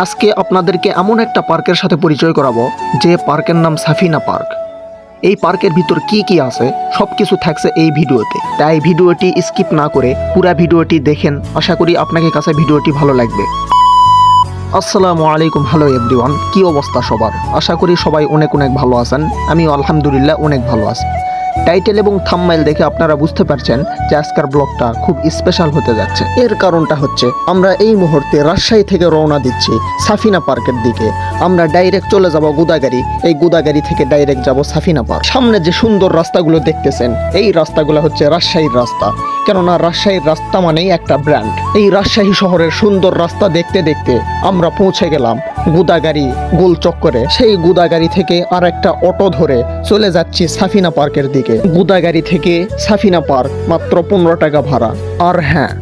আজকে আপনাদেরকে এমন একটা পার্কের সাথে পরিচয় করাবো যে পার্কের নাম সাফিনা পার্ক। এই পার্কের ভিতর কি কি আছে সবকিছু থাকছে এই ভিডিওতে, তাই ভিডিওটি স্কিপ না করে পুরো ভিডিওটি দেখেন। আশা করি আপনাকে কাছে ভিডিওটি ভালো লাগবে। আসসালামু আলাইকুম, হ্যালো এভরিওয়ান, কি অবস্থা সবার? আশা করি সবাই অনেক অনেক ভালো আছেন। আমিও আলহামদুলিল্লাহ অনেক ভালো আছি। টাইটেল এবং থাম্বনেইল দেখে আপনারা বুঝতে পারছেন যে আজকের ব্লগটা খুব স্পেশাল হতে যাচ্ছে। এর কারণটা হচ্ছে আমরা এই মুহূর্তে রাজশাহী থেকে রওনা দিচ্ছি সাফিনা পার্কের দিকে। আমরা ডাইরেক্ট চলে যাব গোদাগাড়ি, এই গোদাগাড়ি থেকে ডাইরেক্ট যাব সাফিনা পার্ক। সামনে যে সুন্দর রাস্তাগুলো দেখতেছেন এই রাস্তাগুলো হচ্ছে রাজশাহীর রাস্তা, কেননা রাজশাহীর রাস্তা মানেই একটা ব্র্যান্ড। এই রাজশাহী শহরের সুন্দর রাস্তা দেখতে দেখতে আমরা পৌঁছে গেলাম গোদাগাড়ি গোল চক্করে। সেই গোদাগাড়ি থেকে আর একটা অটো ধরে চলে যাচ্ছি সাফিনা পার্কের দিকে। গোদাগাড়ি থেকে সাফিনা পার্ক মাত্র 15 টাকা ভাড়া। আর হ্যাঁ,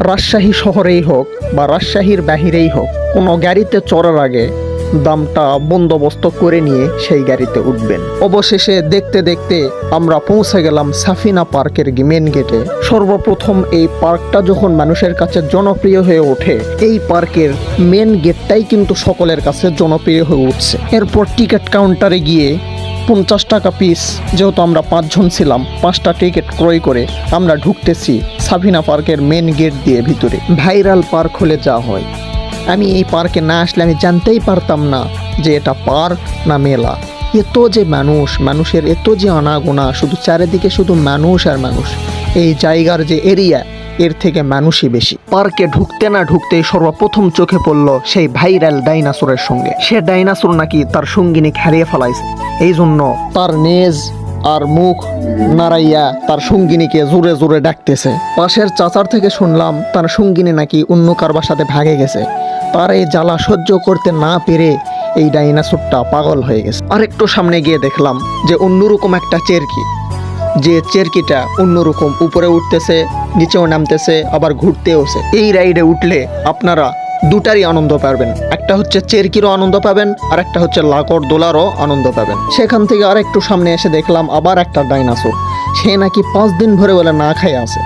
রাজশাহী শহরেই হোক বা রাজশাহীর বাহিরেই হোক, কোনো গাড়িতে চড়ার আগে দামটা বন্দোবস্ত করে নিয়ে সেই গাড়িতে উঠবেন। অবশেষে দেখতে দেখতে আমরা পৌঁছে গেলাম সাফিনা পার্কের মেন গেটে। সর্বপ্রথম এই পার্কটা যখন মানুষের কাছে জনপ্রিয় হয়ে ওঠে, এই পার্কের মেন গেটটাই কিন্তু সকলের কাছে জনপ্রিয় হয়ে উঠছে। এরপর টিকিট কাউন্টারে গিয়ে 50 টাকা পিস, যেহেতু আমরা 5 জন ছিলাম, 5টা টিকিট ক্রয় করে আমরা ঢুকতেছি সাফিনা পার্কের মেন গেট দিয়ে ভিতরে। ভাইরাল পার্ক হলে যা হয়, আমি এই পার্কে না আসলে আমি জানতেই পারতাম না যে এটা পার্ক না মেলা। এত যে মানুষের এত যে আনাগোনা, শুধু চারিদিকে শুধু মানুষ আর মানুষ। এই জায়গার যে এরিয়া, এর থেকে মানুষই বেশি। পার্কে ঢুকতে না ঢুকতেই সর্বপ্রথম চোখে পড়ল সেই ভাইরাল ডাইনাসোরের সঙ্গে। সে ডাইনাসোর নাকি তার সঙ্গিনী হারিয়ে ফেলাইছে, এই জন্য তার নেজ আর মুখ নাড়াইয়া তার সঙ্গিনীকে জোরে জোরে ডাকতেছে। পাশের চাচার থেকে শুনলাম তার সঙ্গিনী নাকি অন্য কারবার সাথে ভাগে গেছে। তার এই জ্বালা সহ্য করতে না পেরে এই ডাইনাসোরটা পাগল হয়ে গেছে। আরেকটু সামনে গিয়ে দেখলাম যে অন্যরকম একটা চেরকি, যে চেরকিটা অন্যরকম উপরে উঠতেছে, নিচেও নামতেছে, আবার ঘুরতেওছে। এই রাইডে উঠলে আপনারা দুটারই আনন্দ পাবেন, একটা হচ্ছে চেরকিরও আনন্দ পাবেন আর একটা হচ্ছে লাকড় দোলারও আনন্দ পাবেন। সেখান থেকে আরেকটু সামনে এসে দেখলাম আবার একটা ডাইনাসোর। সে নাকি 5 দিন ধরে বলে না খায় আছে।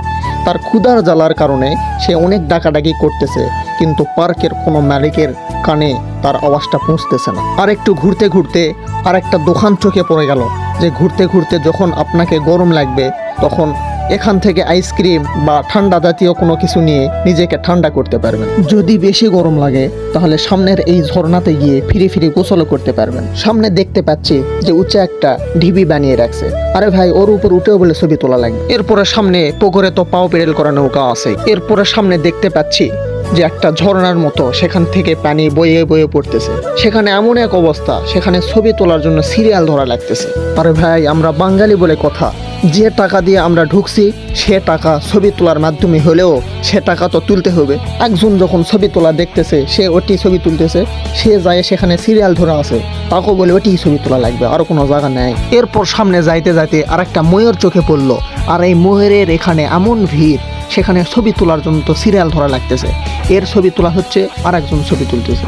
তার ক্ষুধার জ্বালার কারণে সে অনেক ডাকাডাকি করতেছে, কিন্তু পার্কের কোনো মালিকের কানে তার আওয়াজটা পৌঁছতেছে না। আর একটু ঘুরতে ঘুরতে আর একটা দোকান চোখে পড়ে গেল, যে ঘুরতে ঘুরতে যখন আপনাকে গরম লাগবে তখন এখান থেকে আইসক্রিম বা ঠান্ডা জাতীয় কোনো কিছু নিয়ে নিজেকে ঠান্ডা করতে পারবেন। যদি বেশি গরম লাগে তাহলে সামনের এই ঝর্ণাতে গিয়ে ফিরে ফিরে গোসলও করতে পারবেন। সামনে দেখতে পাচ্ছি যে উঁচু একটা ঢিবি বানিয়ে রাখছে। আরে ভাই, ওর উপর উঠেও বলে ছবি তোলা লাগবে। এরপরে সামনে পুকুরে তো পাও পেরেল করা নৌকা আছে। এরপরে সামনে দেখতে পাচ্ছি যে একটা ঝর্ণার মতো, সেখান থেকে পানি বয়ে বয়ে পড়তেছে। সেখানে এমন এক অবস্থা, সেখানে ছবি তোলার জন্য সিরিয়াল ধরা লাগতেছে। আরে ভাই, আমরা বাঙালি বলে কথা, যে টাকা দিয়ে আমরা ঢুকছি সে টাকা ছবি তোলার মাধ্যমে হলেও সে টাকা তো তুলতে হবে। একজন যখন ছবি তোলা দেখতেছে, সে ওটি ছবি তুলতেছে, সে যায় সেখানে সিরিয়াল ধরা আছে, তাকে বলে ওটি ছবি তোলা লাগবে, আর কোনো জায়গা নেই। এরপর সামনে যাইতে যাইতে আর একটা ময়ূর চোখে পড়লো। আর এই ময়ূরের এখানে এমন ভিড়, সেখানে ছবি তোলার জন্য তো সিরিয়াল ধরা লাগতেছে। এর ছবি তোলা হচ্ছে আর একজন ছবি তুলতেছে,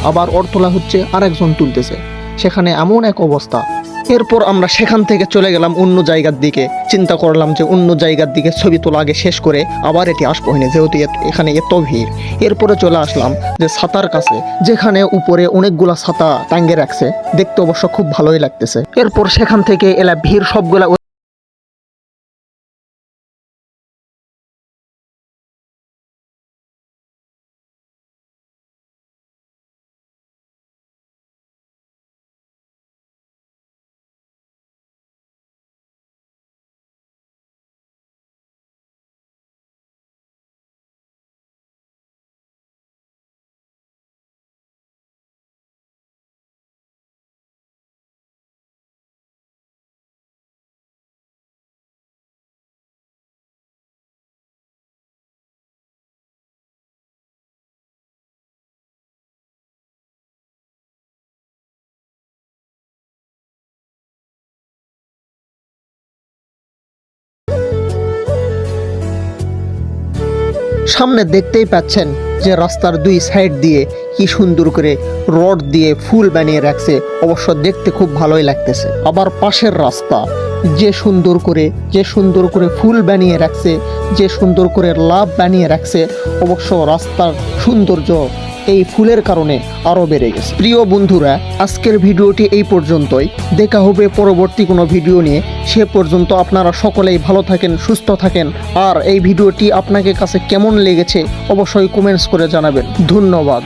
আবার ওর তোলা হচ্ছে আর একজন তুলতেছে। সেখানে এমন এক অবস্থা। এরপর আমরা সেখান থেকে চলে গেলাম অন্য জায়গার দিকে। চিন্তা করলাম যে অন্য জায়গার দিকে ছবি তোলা আগে শেষ করে আবার এটি আসবো না, যেহেতু এখানে এত ভিড়। এরপরে চলে আসলাম যে ছাতার কাছে, যেখানে উপরে অনেকগুলা ছাতা টাঙ্গে রাখছে, দেখতে অবশ্য খুব ভালোই লাগতেছে। এরপর সেখান থেকে এলা ভিড় সবগুলা সামনে দেখতেই পাচ্ছেন যে রাস্তার 2 সাইড দিয়ে কি সুন্দর করে রড দিয়ে ফুল বানিয়ে রাখছে। অবশ্য দেখতে খুব ভালোই লাগতেছে। আবার পাশের রাস্তা যে সুন্দর করে ফুল বানিয়ে রাখছে, যে সুন্দর করে লাভ বানিয়ে রাখছে। অবশ্য রাস্তার সৌন্দর্য এই ফুলের কারণে আরও বেড়ে গেছে। প্রিয় বন্ধুরা, আজকের ভিডিওটি এই পর্যন্তই। দেখা হবে পরবর্তী কোনো ভিডিও নিয়ে। সে পর্যন্ত আপনারা সকলেই ভালো থাকেন, সুস্থ থাকেন। আর এই ভিডিওটি আপনাকে কাছে কেমন লেগেছে অবশ্যই কমেন্টস করে জানাবেন। ধন্যবাদ।